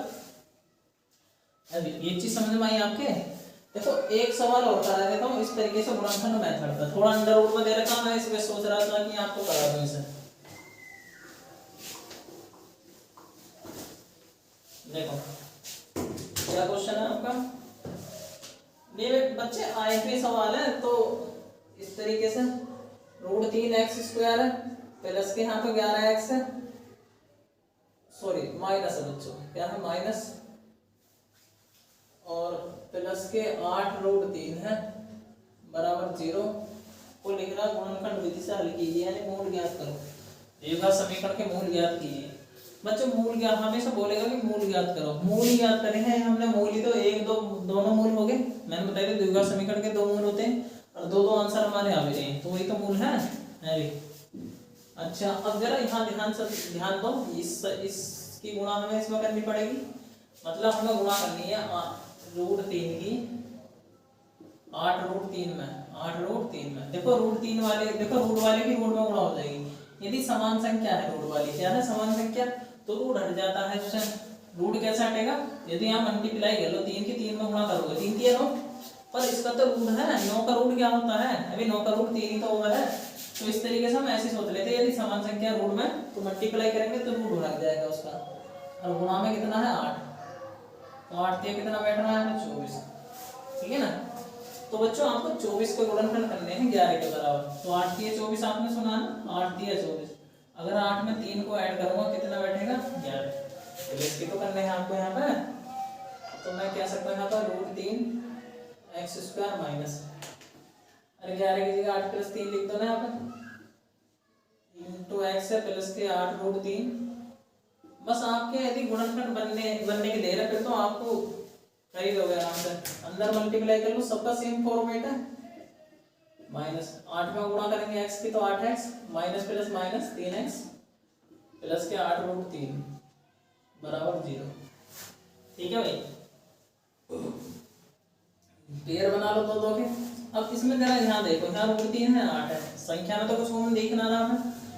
अभी ये चीज समझ में आई आपके। देखो एक सवाल और करा देता हूँ इस तरीके से, गुणनखंड मेथड का, थोड़ा अंडर रूट में दे रखा हूं, मैं इसमें सोच रहा था कि आपको करा दूं इसे। देखो क्या क्वेश्चन है आपका, ये बच्चे आईएफए सवाल है, तो इस तरीके से √3x² है प्लस के यहाँ पे 11x है, सॉरी माइनस है बच्चों, क्या है माइनस, और प्लस के 8√3 है बराबर 0 को लिख रहा, गुणनखंड विधि से हल कीजिए, यानी मूल ज्ञात करो, द्विघात समीकरण के मूल ज्ञात कीजिए। बच्चों मूल ज्ञात हमेशा बोलेगा कि मूल ज्ञात करो, मूल ही ज्ञात करें हैं हमने, मूल ही तो एक दो दोनों मूल हो गए, मैंने बताया द्विघात समीकरण के 2 मूल होते हैं, और दो दो आंसर हमारे आ भी रहे हैं, तो वही तो मूल है भी। अच्छा अब जरा यहाँ ध्यान दो, इसकी गुणा हमें इसमें करनी पड़ेगी, मतलब हमें गुणा करनी है √3 की 8√3 में, 8√3 में। देखो √3 वाले, देखो रूट वाले की रूट में गुणा हो जाएगी, यदि समान संख्या है रूट वाली, क्या है समान संख्या, तो रूट हट जाता है इससे। रूट कैसे हटेगा, यदि आप मल्टीप्लाई कर लो 3 की 3 में गुणा करोगे, 3 3 9, पर इसका तो रूट है 9 का रूट क्या होता है, अभी 9 का रूट 3 ही तो हुआ है। तो इस तरीके से हम ऐसे सोच लेते हैं, यदि समान संख्या रूट में तो मल्टीप्लाई करेंगे तो रूट भाग जाएगा उसका, और गुणा में कितना है 8, तो 8 दिया कितना बैठ रहा है 24। ठीक है ना, तो बच्चों आपको 24 के गुणनखंड करने हैं 11 के बराबर, तो 8 दिया 24 आपने सुना ना, 8 दिया 24, अगर 8 में 3 को ऐड करूंगा कितना बैठेगा 11, तो इसके तो करने हैं आपको यहाँ पे, तो मैं कह सकता हूँ यहाँ पर √3x² माइनस, अरे 11 की जगह 8 प्लस 3 लिख दो ना यहाँ पे, इंटू x है प्लस के 8√3, बस आपके यदि गुणनखंड बनने के दे रहे फिर तो आपको कर ही दोगे आराम से, अंदर मल्टीप्लाई कर लो, सबका सेम फॉर्मेट है, माइनस 8 में गुणा करेंगे x की तो 8x, minus plus minus 3x plus के 8√3 बराबर 0। ठीक है भाई, पेयर बना लो दो दो के। अब इसमें जरा यहाँ देखो, यहाँ √3 है 8 है, संख्या में तो कुछ कॉमन देखना रहा है,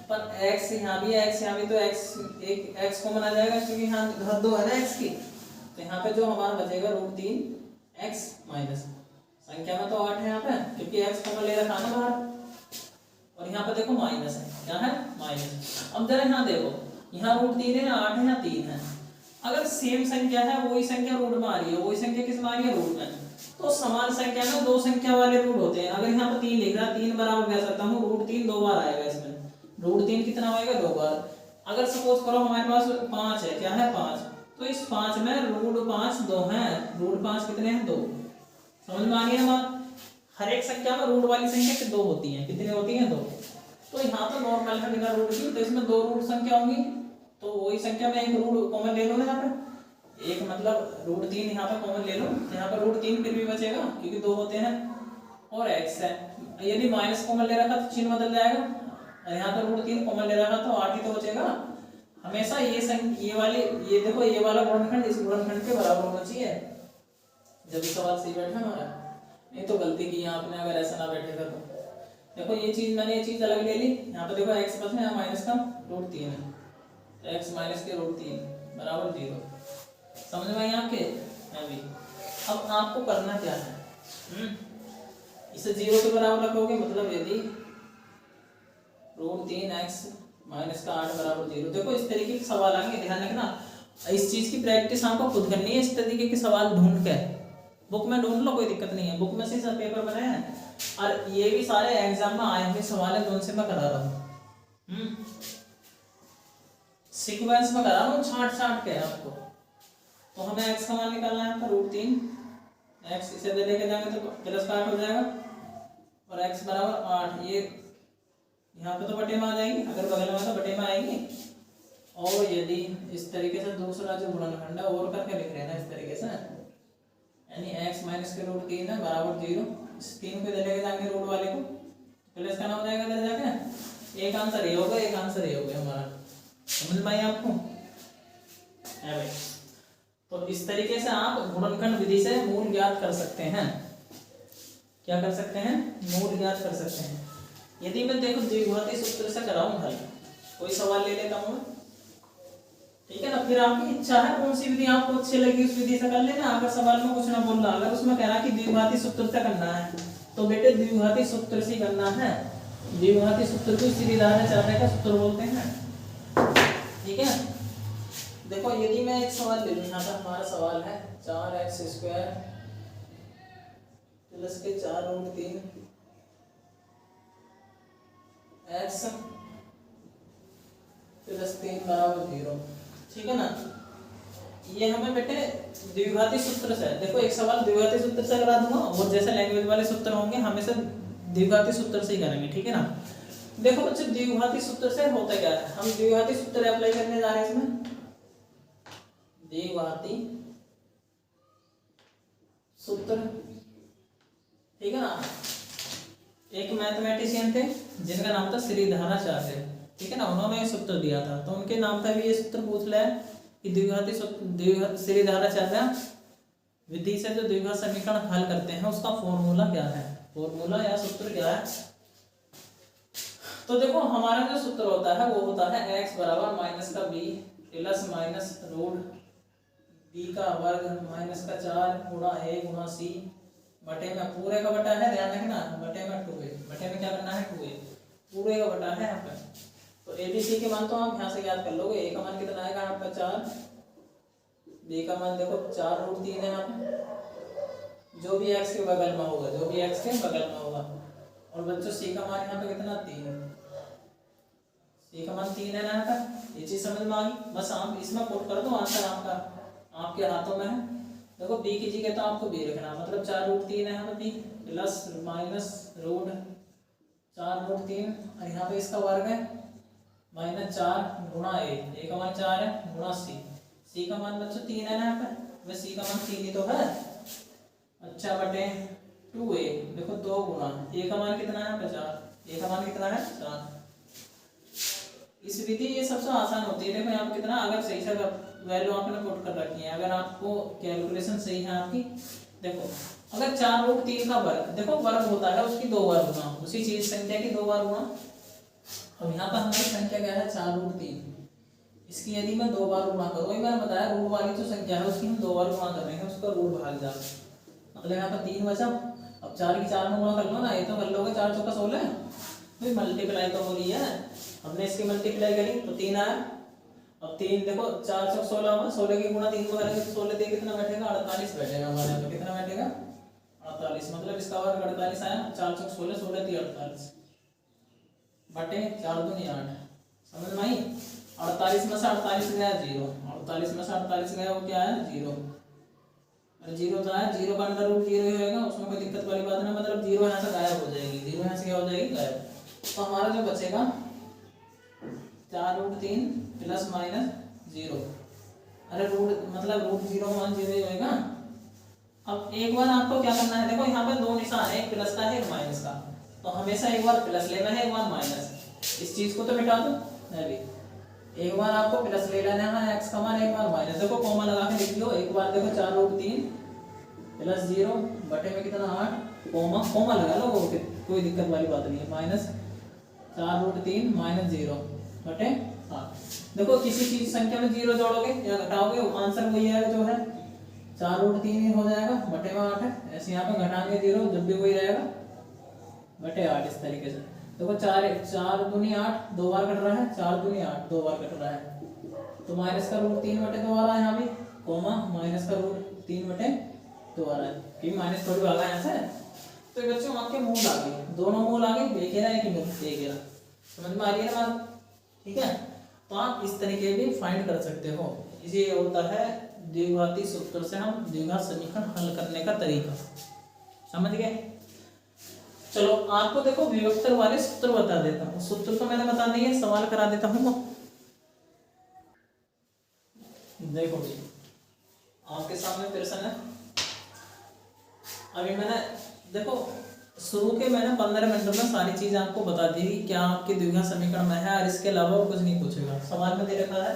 पर x यहाँ भी है, x यहाँ भी, तो x एक x कॉमन आ जाएगा क्योंकि यहाँ घर 2 है ना x की, तो यहाँ पे जो हमारा बचेगा √3x माइनस, संख्या में तो 8 है यहाँ पे क्योंकि x कॉमन ले रखा है ना बाहर, और यहाँ पे देखो माइनस है, क्या है माइनस। अब जरा यहाँ देखो यहाँ रूट 3 है, 8 है, यहाँ 3 है। अगर सेम संख्या है, वही संख्या रूट में आ रही है, वही संख्या किस में आ रही है, रूट में, तो समान संख्या में दो संख्या वाले रूट होते हैं। अगर यहाँ पर 3 लिख रहा है, 3 बराबर कह सकता हूँ रूट 3 दो बार आएगा इसमें। रूट 3 कितना आएगा, दो बार। अगर सपोज करो हमारे पास 5 है, क्या है 5, तो इस 5 में रूट 5 दो है, रूट 5 कितने हैं, 2। समझ में आ रही है बात। हर एक संख्या में रूट वाली संख्या दो होती है, कितनी होती है, 2। तो यहाँ तो नॉर्मल है बिना रूट की, तो इसमें दो रूट संख्या होंगी, तो वही संख्या में एक रूट कॉमन ले लो ना यहाँ पे, एक मतलब रूट 3 यहाँ पे कॉमन ले लो, यहाँ पे रूट 3 फिर भी बचेगा क्योंकि दो होते हैं, और x है। यदि माइनस कॉमन ले रखा तो चिन्ह बदल जाएगा, और यहाँ पे रूट 3 कॉमन ले रखा तो 8 ही तो बचेगा। हमेशा ये वाली, ये देखो ये वाला गुणनखंड इस गुणनखंड के बराबर होना चाहिए, जब भी सवाल सही बैठा हमारा। नहीं तो गलती की आपने, अगर ऐसा ना बैठेगा तो देखो ये चीज, मैंने ये चीज अलग ले ली। यहाँ पे देखो x बस में, यहाँ माइनस का रूट 3 है, तो x माइनस के रूट 3 बराबर 0। समझ में आई आपके अभी। अब आपको करना क्या है, इसे 0 के बराबर रखोगे, मतलब यदि रूट 3x माइनस का 8 बराबर 0। देखो इस तरीके के सवाल आएंगे, ध्यान रखना। इस चीज की प्रैक्टिस आपको खुद करनी है, इस तरीके के सवाल ढूंढ के बुक में ढूंढ लो, कोई दिक्कत नहीं है, बुक में से सब पेपर बनाए हैं, और ये भी सारे एग्जाम में आए हुए सवाल है, उनसे मैं करा रहा हूँ, सीक्वेंस में करा रहा हूँ, छांट के आपको। तो हमें x का मान निकालना है, रूट 3 x इसे दे लेके जाएंगे तो प्लस का 8 हो जाएगा, और x बराबर 8, ये यहाँ पे तो बटे में आ जाएगी, अगर बगल में तो बटे में आएगी। और यदि इस तरीके से दूसरा जो गुणनखंड है और करके लिख रहे हैं इस तरीके से, यानी x माइनस के रूट 3 है बराबर 0, इस 3 को इधर लेके जाएंगे रूट वाले को, प्लस करना हो जाएगा इधर जाके। एक आंसर ये होगा, एक आंसर ये हो गया हमारा। समझ में आई आपको है भाई। तो इस तरीके से आप गुणनखंड विधि से मूल ज्ञात कर सकते हैं। क्या कर सकते हैं, मूल ज्ञात कर सकते हैं। यदि मैं देखो द्विघाती सूत्र से कराऊं हल, कोई सवाल ले लेता हूं, ठीक है ना, फिर आपकी इच्छा है कौन सी विधि आपको अच्छी लगी उस विधि से कर लेना। अगर सवाल में कुछ ना बोल रहा, अगर उसमें कह रहा कि द्विघाती सूत्र से करना है, तो बेटे द्विघाती सूत्र से करना है। द्विघाती सूत्र को सीरीधारा चालने का सूत्र बोलते हैं, ठीक है। देखो यदि मैं एक सवाल ले लूं, यहाँ पर हमारा सवाल है 4x² प्लस के 4 रूट 3 x प्लस 3 बराबर 0, ठीक है ना। ये हमें बेटे द्विघाती सूत्र से, देखो एक सवाल द्विघाती सूत्र से करा दूंगा, और जैसे लैंग्वेज वाले सूत्र होंगे हमेशा द्विघाती सूत्र से ही करेंगे, ठीक है ना। देखो बच्चे द्विघाती सूत्र से होता क्या है, हम द्विघाती सूत्र अप्लाई करने जा रहे हैं इसमें। द्विघाती सूत्र, ठीक है ना। एक मैथमेटिशियन थे जिनका नाम था श्रीधराचार्य, ठीक है ना, उन्होंने ये सूत्र दिया था, तो उनके नाम पे भी ये सूत्र पूछ लिया कि द्विघाती श्रीधराचार्य विधि से जो द्विघात समीकरण हल करते हैं उसका फॉर्मूला क्या है, फॉर्मूला या सूत्र क्या है। तो देखो हमारा जो सूत्र होता है वो होता है x बराबर माइनस का b plus minus root b का वर्ग माइनस का 4 गुणा a गुणा c बटे में, पूरे का बटा है, ध्यान रखना, बटे में 2a, बटे में क्या करना है 2a, पूरे का बटा है यहाँ पे। तो a b c के मान तो आप यहाँ से याद कर लोगे। a का मान कितना आएगा आपका 4, b का मान देखो 4 रूट 3 है यहाँ पे, जो भी x के बगल में होगा, जो भी x के बगल में होगा, और बच्चों c का मान यहाँ पे कितना 3 है, c का मान 3 है ना यहाँ का। ये चीज समझ में आ गई, बस आप इसमें पुट कर दो, आंसर आपका आपके हाथों में है। देखो b की जगह तो आपको b रखना, मतलब 4 रूट 3 है यहाँ पे b plus minus root 4 root 3, और यहाँ पे इसका वर्ग है माइनस 4 गुणा a का मान 4 है गुणा c का मान बच्चों 3 है ना यहाँ पे, वह c का मान 3 ही तो है, अच्छा बटे 2a, देखो 2 गुणा a का मान कितना है 4, a का मान कितना है 4। इस विधि ये सबसे आसान होती है। देखो यहाँ पे कितना, अगर सही से वैल्यू आपने पुट कर रखी है, अगर आपको कैलकुलेशन सही है आपकी, देखो अगर 4 रूट 3 का वर्ग, देखो वर्ग होता है उसकी 2 बार गुना, उसी चीज संख्या की 2 बार गुना। अब यहाँ पर हमारी संख्या क्या है 4 रूट 3, इसकी यदि मैं 2 बार गुणा करूँ, मैंने बताया रूट वाली जो संख्या है उसकी हम 2 बार गुणा कर रहे हैं, उसका रूट भाग जा, मतलब यहाँ पर 3 बचा। अब 4 की 4 में गुणा कर लो ना, ये तो कर लोगे 4 चौका 16, फिर मल्टीप्लाई तो हो रही है, हमने इसकी मल्टीप्लाई करी तो 3 आया, अब 3 देखो 4 चौक 16 में 16 की गुणा 3 को करेंगे तो 16 दे कितना बैठेगा 48 बैठेगा हमारे यहाँ पे। कितना बैठेगा 48, मतलब इसका वर्ग 48 आया। 4 चौक 16 16 3 48 बटे 4 दूनी 8। समझ में आई। 48 में से 48 गया 0, 48 में से 48 गया वो क्या है 0। अरे 0 तो है, 0 का अंडर रूट 0 ही होएगा, उसमें कोई दिक्कत वाली बात नहीं। मतलब 0 यहाँ से गायब हो जाएगी, 0 यहाँ से क्या हो जाएगी गायब। तो हमारा जो बचेगा 4√3 प्लस माइनस 0। अरे रूट मतलब रूट 0 मान 0 ही होएगा। अब एक बार आपको क्या करना है, देखो यहाँ पे दो निशान है, एक प्लस का है एक माइनस का, तो हमेशा एक बार प्लस लेना है एक बार माइनस। इस चीज को तो मिटा दो अभी, एक बार आपको प्लस ले लेना है x का मान, एक बार माइनस। देखो कॉमा लगा के लिख लो, एक बार देखो 4√3 प्लस 0 बटे में कितना 8, कॉमा कॉमा लगा लो, कोई दिक्कत वाली बात नहीं है। माइनस 4√3 माइनस 0 बटे 8। देखो किसी चीज संख्या में 0 जोड़ोगे या घटाओगे आंसर वही आएगा जो है 4√3 ही हो जाएगा बटे में 8 है। ऐसे यहाँ पे घटाएंगे 0 जब भी वही रहेगा बटे 8। इस तरीके से देखो 4 दूनी 8 दो बार कट रहा है, 4 दूनी 8 दो बार कट रहा है, तो माइनस का रूट 3 बटे 2 आ रहा है यहाँ भी, कोमा माइनस का रूट 3 बटे 2 आ रहा है, क्योंकि माइनस थोड़ी भागा यहाँ से। तो बच्चों आपके मूल आ गए, दोनों मूल आ गए, एक ही रहा एक ही रहा। समझ में आ रही है ना बात, ठीक है। तो आप इस तरीके भी फाइंड कर सकते हो। ये होता है द्विघाती सूत्र से हम द्विघात समीकरण हल करने का तरीका। समझ गए। चलो आपको देखो विभक्तर वाले सूत्र बता देता हूँ। सूत्र तो मैंने बता दिए, सवाल करा देता हूँ। देखो जी आपके सामने प्रश्न है। अभी मैंने देखो शुरू के मैंने 15 मिनट में सारी चीज आपको बता दी क्या आपके द्विघात समीकरण में है, और इसके अलावा और कुछ नहीं पूछेगा। सवाल में दे रखा है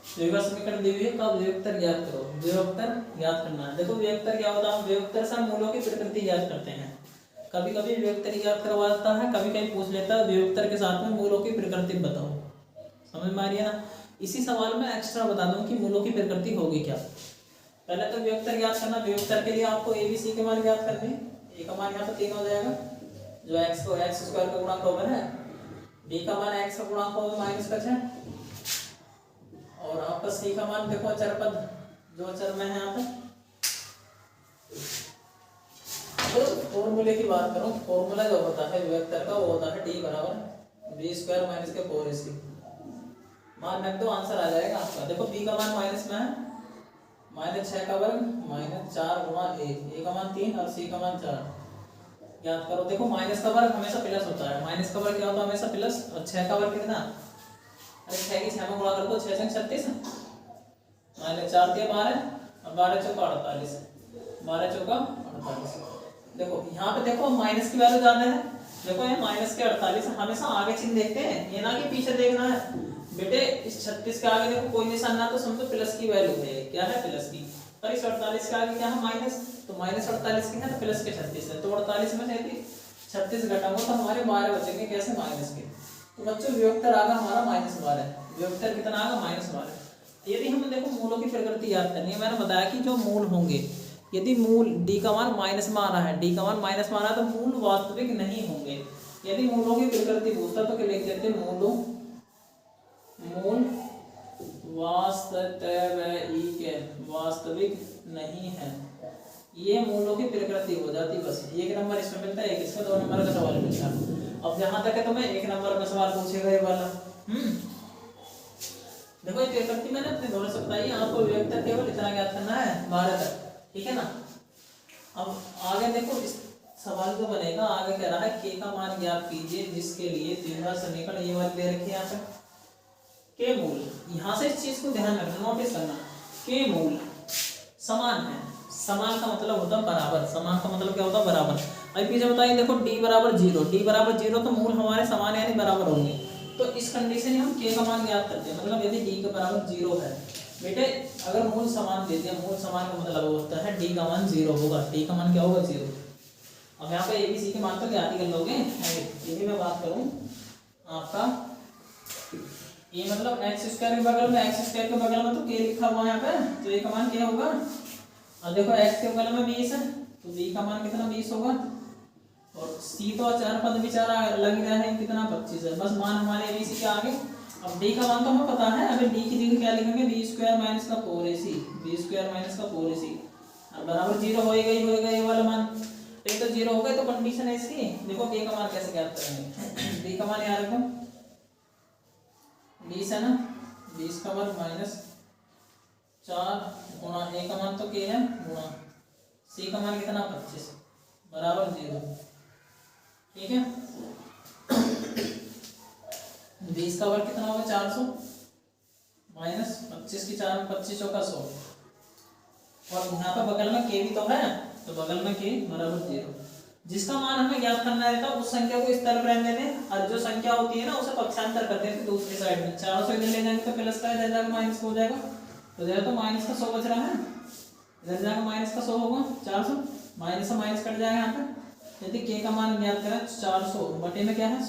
द्विघात समीकरण दी हुई है, कब विभक्तर ज्ञात करो। विभक्तर ज्ञात करना है। देखो विभक्तर क्या होता है, विभक्तर से मूलों की प्रकृति ज्ञात करते हैं। कभी कभी विभक्तर ज्ञात करवाता है, कभी कभी पूछ लेता है विभक्तर के साथ में मूलों की प्रकृति बताओ। समझ में आ रही है ना। इसी सवाल में एक्स्ट्रा बता दूं कि मूलों की प्रकृति होगी क्या। पहले तो विभक्तर ज्ञात करना। विभक्तर के लिए आपको ए बी सी के मान ज्ञात करने। ए का मान यहाँ पे 3 हो जाएगा, जो x को x स्क्वायर का गुणक होगा है। b का मान x का गुणक होगा माइनस का 6, और आपका c का मान देखो अचर पद जो अचर में है यहाँ पे। तो फॉर्मूले की बात करूं, फॉर्मूला जो होता है विभक्तर का वो होता है d बराबर b स्क्वायर माइनस के 4ac। मान रख दो आंसर आ जाएगा आपका। देखो b का मान माइनस में है, माइनस 6 का वर्ग माइनस 4 गुणा a का मान 3 और c का मान 4 याद करो। देखो माइनस का वर्ग हमेशा प्लस होता है, माइनस का वर्ग क्या होता है हमेशा प्लस। और 6 का वर्ग कितना, अरे 6 की 6 में गुणा कर दो, 6 से 36 माइनस 4 दिया 12 और 12 चौका 48, 12 चौका 48। देखो यहाँ पे देखो माइनस की वैल्यू ज्यादा है। देखो ये माइनस के 48, हमेशा आगे चिन्ह देखते हैं, ये ना कि पीछे देखना है बेटे। इस 36 के आगे देखो कोई निशान ना, तो समझो प्लस की वैल्यू है। क्या है प्लस की। और इस 48 के आगे क्या है माइनस, तो माइनस 48 की है तो प्लस के 36 है, तो 48 में से 36 घटाओ तो हमारे 12 बचेंगे कैसे माइनस के। तो बच्चों विभक्तर आगा हमारा -12, विभक्तर कितना आगा -12। यदि हम देखो मूलों की प्रकृति याद करनी है, मैंने बताया कि जो मूल होंगे, यदि मूल d का मान माइनस में आ रहा है, d का मान माइनस में आ रहा है तो मूल वास्तविक नहीं होंगे। यदि मूलों की प्रकृति पूछता तो क्या लिख देते, मूल वास्तविक नहीं है। ये मूलों की प्रकृति हो जाती बस। 1 नंबर इसमें मिलता है, एक इसमें, 2 नंबर का सवाल मिलता है। अब जहां तक है तो मैं 1 नंबर में सवाल पूछेगा ये वाला। देखो ये प्रकृति मैंने अपने दोनों से बताई, आपको विभक्तर केवल इतना ज्ञात करना है 12 तक, ठीक है ना। अब आगे देखो इस सवाल जो बनेगा, आगे कह रहा है k का मान ज्ञात कीजिए जिसके लिए द्विघात समीकरण ये वाली दे रखी है यहाँ पे। के मूल, यहाँ से इस चीज को ध्यान रखना, नोटिस करना, के मूल समान है। समान का मतलब होता है बराबर। समान का मतलब क्या होता है बराबर। अभी पीछे बताइए देखो d बराबर 0, d बराबर 0 तो मूल हमारे समान यानी बराबर होंगे। तो इस कंडीशन में हम k का मान ज्ञात करते हैं। मतलब यदि d के बराबर 0 है बेटे, अगर मूल समान देते हैं, मूल समान का मतलब होता है d का मान 0 होगा। d का मान क्या होगा 0। अब यहाँ पे a b c के मान तो ज्ञात ही कर लोगे। यदि मैं बात करूँ आपका ये मतलब x स्क्वायर के बगल में, x स्क्वायर के बगल में तो k लिखा हुआ है यहाँ पे, तो a का मान क्या होगा। और देखो x के बगल में 20 है तो b का मान कितना 20 होगा। और c तो अचार पद बेचारा लग रहा है कितना 25 है। बस मान हमारे a b c के आगे अब डी का मान तो हमें पता है, अभी डी की जगह क्या लिखेंगे, बी स्क्वायर माइनस का 4ac, बी स्क्वायर माइनस का 4ac और बराबर जीरो होएगा ये वाला मान। ये तो जीरो हो गए तो कंडीशन है इसकी। देखो के का मान कैसे ज्ञात करेंगे, डी का मान याद रखो 20 है ना, 20 का वर्ग माइनस 4 गुणा ए का मान तो के है गुणा सी का मान कितना 25 बराबर 0। ठीक है 20 का वर्ग कितना होगा 400 माइनस 25 की 4 में 25 होगा 100 और यहाँ पे बगल में के भी तो है तो बगल में के बराबर 0। जिसका मान हमें ज्ञात करना रहता है उस संख्या को इस तरफ रहने दें और जो संख्या होती है ना उसे पक्षांतर कर देते दूसरी साइड में। 400 इधर ले जाएंगे तो प्लस का इधर जाकर माइनस हो जाएगा तो इधर तो माइनस का 100 बच रहा है, इधर जाकर माइनस का 100 होगा 400 माइनस से माइनस कट जाएगा यहाँ पे। यदि के का मान ज्ञात करें 400 बटे में क्या है,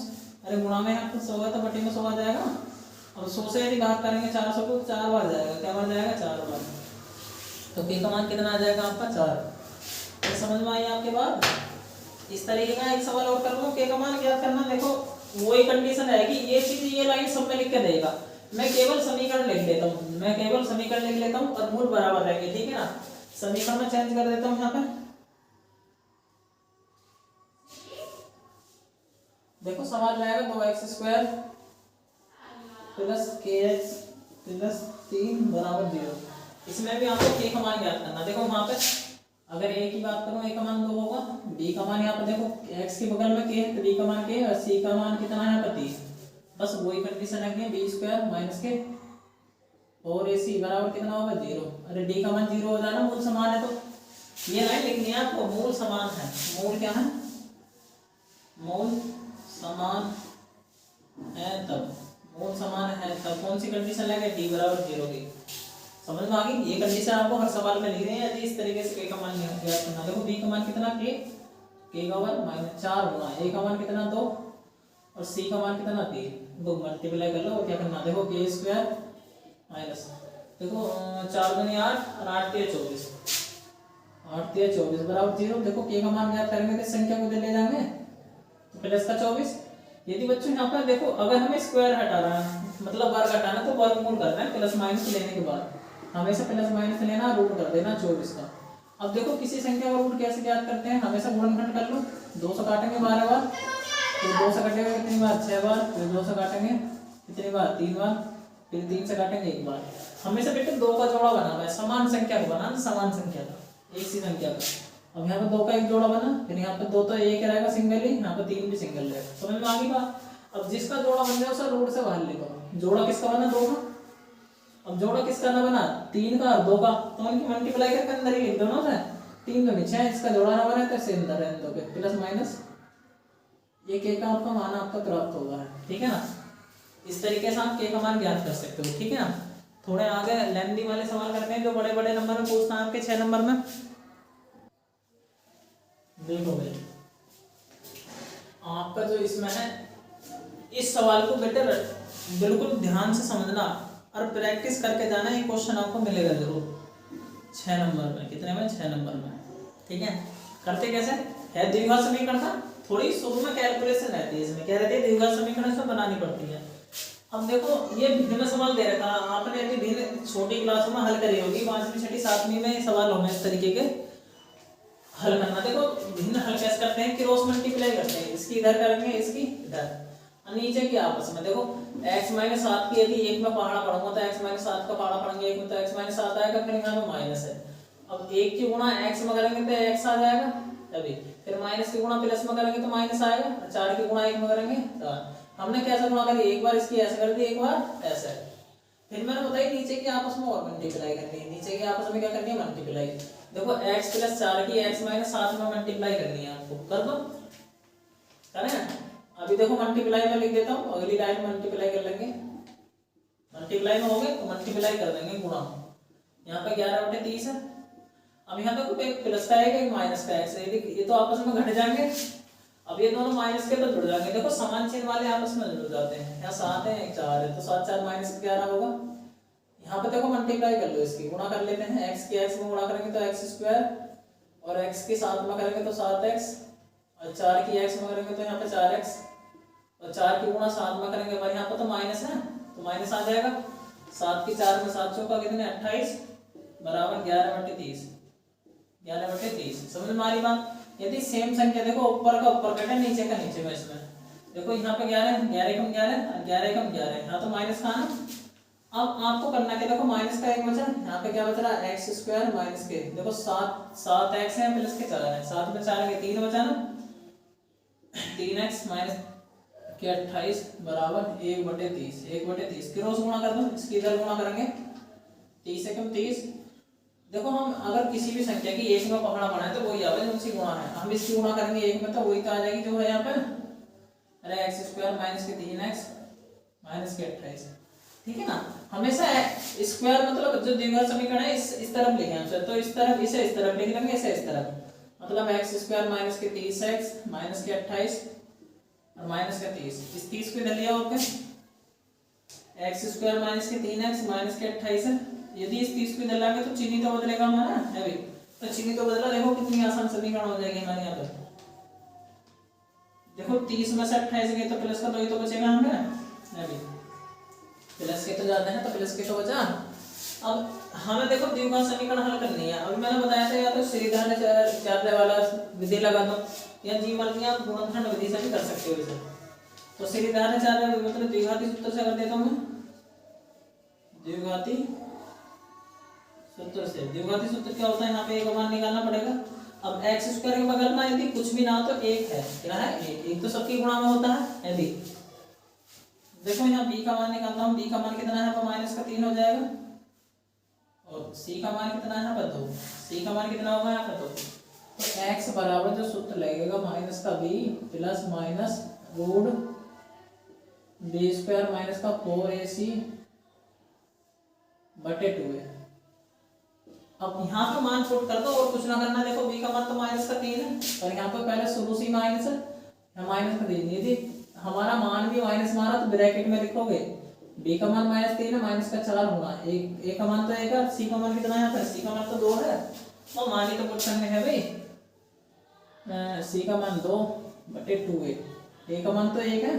अरे गुणा में यहाँ पर 100 है तो बटे में 100 आ जाएगा। अब 100 से यदि भाग करेंगे 400 को 4 बार जाएगा, क्या बार जाएगा 4 बार, तो के का मान कितना आ जाएगा आपका 4। तो समझ में आई आपके बात। इस तरीके का एक सवाल और कर लो, के का मान ज्ञात करना। देखो वही कंडीशन है कि ये चीज ये लाइन सब में लिख के देगा, मैं केवल समीकरण लिख लेता हूँ, मैं केवल समीकरण लिख लेता हूँ और मूल बराबर रहेंगे। ठीक है ना, समीकरण में चेंज कर देता हूँ यहाँ पे। देखो सवाल रहेगा 2x² प्लस kx प्लस 3 बराबर 0। इसमें भी आपको के का मान ज्ञात करना। देखो वहां पे अगर a की बात करूं a का मान 2 होगा, b का मान यहाँ पर देखो x के बगल में k है तो b का मान k है और c का मान कितना है यहाँ पर 3। बस वही कंडीशन है b स्क्वायर माइनस के और ac बराबर कितना होगा 0। अरे d का मान 0 हो जाए ना, मूल समान है तो ये लाइन लिखनी है आपको, मूल समान है। मूल क्या है, मूल समान है तब, मूल समान है तब कौन सी कंडीशन लगे, d बराबर 0 की। समझ में आ गई। ये कंडीशन आपको हर सवाल में लिख रहे हैं। यदि इस तरीके से के का मान ज्ञात करना, देखो b का मान कितना के का मान माइनस 4 गुणा a का मान कितना 2 और c का मान कितना 3, दो मल्टीप्लाई कर लो और क्या करना, देखो के स्क्वायर माइनस देखो 4 दूनी 8 और 8 3 24, 8 3 24 बराबर 0। देखो के का मान ज्ञात करेंगे तो संख्या को इधर ले जाएंगे तो प्लस का 24। यदि बच्चों यहाँ पर देखो अगर हमें स्क्वायर हटाना है मतलब वर्ग हटाना तो वर्गमूल करना है, प्लस माइनस लेने के बाद हमेशा प्लस माइनस लेना, रूट कर देना 24 का। अब देखो किसी संख्या का रूट कैसे ज्ञात करते हैं, हमेशा गुणनखंड कर लो, 2 से काटेंगे 12 बार, फिर 2 से कटेगा कितनी बार 6 बार, फिर 2 से काटेंगे कितनी बार 3 बार, फिर 3 से काटेंगे 1 बार। हमेशा बेटे 2 का जोड़ा बना हुआ है, समान संख्या को बनाना, समान संख्या का एक सी संख्या का। अब यहाँ पे 2 का एक जोड़ा बना, फिर यहाँ पे 2 तो एक रहेगा सिंगल ही, यहाँ पे 3 भी सिंगल रहेगा। समझ में आ गई बात। अब जिसका जोड़ा बन जाए उसे रूट से बाहर लिखो। जोड़ा किसका बना 2 का, अब जोड़ा किसका ना बना 3 का और 2 का, तो उनकी मल्टीप्लाई करके अंदर ही लिख दो ना उसे, 3 तो नीचे है, इसका जोड़ा ना बना तो इसे अंदर रहने दो, प्लस माइनस ये के का आपका मान आपका प्राप्त होगा। ठीक है ना, इस तरीके से आप के का मान ज्ञात कर सकते हो। ठीक है ना, थोड़े आगे लेंथी वाले सवाल करते हैं जो बड़े बड़े नंबर में पूछता है आपके 6 नंबर में। देखो भाई आपका जो इसमें है, इस सवाल को बेटे बिल्कुल ध्यान से समझना और प्रैक्टिस करके जाना। ये क्वेश्चन आपको मिलेगा जरूर 6 नंबर में। कितने में 6 नंबर में। ठीक है, करते कैसे है, द्विघात समीकरण था, थोड़ी शुरू में कैलकुलेशन रहती है इसमें, क्या रहती है द्विघात समीकरण से बनानी पड़ती है। अब देखो ये भिन्न में सवाल दे रखा, आपने यदि भिन्न छोटी क्लासों में हल करी होगी, 5वीं 6वीं 7वीं में सवाल होंगे इस तरीके के हल करना। देखो भिन्न हल कैसे करते हैं, क्रॉस मल्टीप्लाई करते हैं, इसकी इधर करेंगे इसकी इधर, नीचे की आपस में। देखो x - 7 की यदि एक में पहाड़ा पढ़ूंगा तो x - 7 का पहाड़ा पढ़ेंगे एक में तो x - 7 आएगा, फिर यहाँ पे माइनस है। अब एक की गुणा x में करेंगे तो x आ जाएगा अभी, फिर माइनस की गुणा प्लस में करेंगे तो माइनस आएगा, 4 की गुणा 1 में करेंगे तो हमने कैसे गुणा करी, एक बार इसकी ऐसे कर दी एक बार ऐसे, फिर मैंने बताई नीचे की आपस में और मल्टीप्लाई करनी है, नीचे की आपस में क्या करनी है मल्टीप्लाई। देखो x + 4 की x - 7 में मल्टीप्लाई करनी है आपको, कर दो करें। अभी देखो मल्टीप्लाई में लिख देता हूँ, अगली लाइन मल्टीप्लाई कर लेंगे, मल्टीप्लाई में हो गए तो मल्टीप्लाई कर देंगे गुणा, यहाँ पे 11/30 है। अब यहाँ पे एक प्लस का आएगा एक माइनस का है, ये तो आपस में घट जाएंगे। अब ये दोनों माइनस के तो जुड़ जाएंगे, देखो समान चिन्ह वाले आपस में जुड़ जाते हैं। यहाँ 7 है एक 4 है तो 7 4 - 11 होगा। यहाँ पे देखो मल्टीप्लाई कर लो, इसकी गुणा कर लेते हैं, x की x में गुणा करेंगे तो x² और x के 7 में करेंगे तो 7x और 4 की x में करेंगे तो यहाँ पे 4x और 4 की गुणा 7 में करेंगे पर यहाँ पे तो माइनस है तो माइनस आ जाएगा। 7 की 4 में 7 चौका कितने 28 बराबर 11/30। 11/30 समझ में आ रही बात। यदि सेम संख्या देखो ऊपर का ऊपर कटे नीचे का नीचे में, इसमें देखो यहाँ पे 11 11 कम 11 और 11 कम 11 यहाँ तो माइनस का ना। अब आपको करना क्या, देखो माइनस का एक बचा, यहाँ पे क्या बच रहा है एक्स स्क्वायर माइनस के, देखो 7 एक्स है प्लस के 4 है, 7 में 4 के 3 बचा ना, 3x माइनस के 28 बराबर 1/30। 1/30 क्रॉस गुणा कर दो, इसकी इधर गुणा करेंगे 30 से कम 30। देखो हम अगर किसी भी संख्या की एक में पकड़ा बनाए तो वही आवे जो उसी गुणा है, हम इसकी गुणा करेंगे एक में तो वही तो आ जाएगी जो है यहाँ पे, अरे एक्स स्क्वायर माइनस के 3x माइनस के 28। ठीक है ना। हमेशा स्क्वायर मतलब जो द्विघात समीकरण है इस तरफ लिखे हम, तो इस तरफ इसे इस तरफ लिख लेंगे, इसे इस तरफ, मतलब एक्स स्क्वायर माइनस के 30x माइनस के 28 और माइनस का 30, इस 30 को इधर लिया ओके, एक्स स्क्वायर माइनस के 3x माइनस के 28 है। यदि इस 30 को इधर लाएंगे तो चिन्ह तो बदलेगा हमारा है भी, तो चिन्ह तो बदला, देखो कितनी आसान समीकरण हो जाएगी हमारे यहाँ पर। देखो 30 में से 28 गए तो प्लस का 2 ही तो बचेगा हमें है भी, प्लस के तो जाते हैं तो प्लस के तो बचा। अब हमें देखो द्विघात समीकरण हल करनी है। अभी मैंने बताया था या तो श्रीधर चार्य वाला विधि लगा दो या जी मर्जी आप गुणनखंड विधि से भी कर सकते हो इसे। तो श्रीधर चार्य मतलब द्विघाती सूत्र से कर देता हूं मैं, द्विघाती सूत्र से। द्विघाती सूत्र क्या होता है, यहाँ पे एक मान निकालना पड़ेगा। अब एक्स स्क्वायर के बगल में यदि कुछ भी ना हो तो एक है, क्या है एक तो सबकी गुणा में होता है यदि। देखो यहाँ बी का मान निकालता हूँ, बी का मान कितना है यहाँ पर माइनस का 3 हो जाएगा और सी का मान कितना है यहाँ पर 2, सी का मान कितना होगा यहाँ पर 2। तो एक्स बराबर जो सूत्र लगेगा माइनस का B plus minus root B square minus का 4ac बटे 2a। अब यहाँ पे मान पुट कर दो और कुछ ना करना। देखो बी का मान तो माइनस का 3 है और यहाँ पे पहले शुरू से माइनस है, माइनस का 3। यदि हमारा मान भी माइनस मारा तो ब्रैकेट में लिखोगे बी का मान -3 है माइनस का 4 होगा, ए का मान तो 1 है, सी का मान कितना है यहाँ पे, सी का मान तो 2 है। तो मान ही तो पुट करने है भाई, सी का मान 2/2a, ए का मान तो 1 है,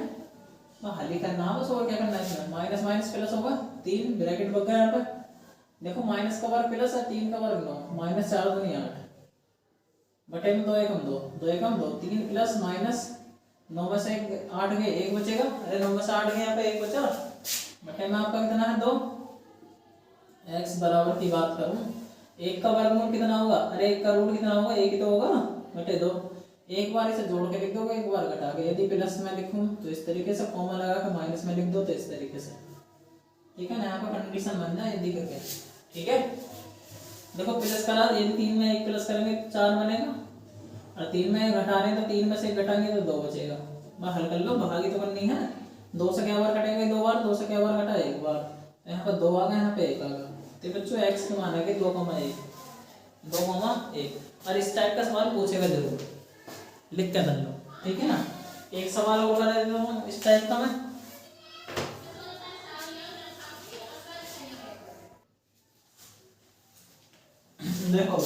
तो हल ही करना है बस, और क्या करना है इसमें। माइनस माइनस प्लस होगा 3, ब्रैकेट बच गया यहाँ पे। देखो माइनस का वर्ग प्लस है, 3 का वर्ग 9, माइनस 4 दूनी 8 बटे में 2 एकम 2, 2 एकम 2, 3 प्लस माइनस 9 में से 8 गए 1 बचेगा, अरे 9 में से 8 गए यहाँ पे 1 बचा बटे में आपका कितना है 2। एक्स बराबर की बात करूं 1 का वर्गमूल कितना होगा, अरे 1 का रूट कितना होगा 1 ही तो होगा बटे 2। एक बार इसे जोड़ के लिख दोगे, एक बार घटा के। यदि प्लस में लिखूं तो इस तरीके से, कॉमा लगा के माइनस में लिख दो तो इस तरीके से, ठीक है ना। यहाँ पे कंडीशन बन जाए यदि करके, ठीक है। देखो प्लस करा, यदि 3 में 1 प्लस करेंगे 4 बनेगा और 3 में घटा रहे हैं तो 3 में से 1 घटाएंगे तो 2 बचेगा। बस हल कर लो, भागी तो करनी है। 2 से क्या बार कटेंगे 2 बार, 2 से क्या बार घटा 1 बार, यहाँ पर 2 आ गया, यहाँ पे 1 आ गया। तो बच्चों एक्स का मान है 2,1, 2,1 और इस टाइप का सवाल पूछेगा जरूर, लिख के डाल लो, ठीक है ना। एक सवाल और करा देता हूँ इस टाइप का मैं, देखो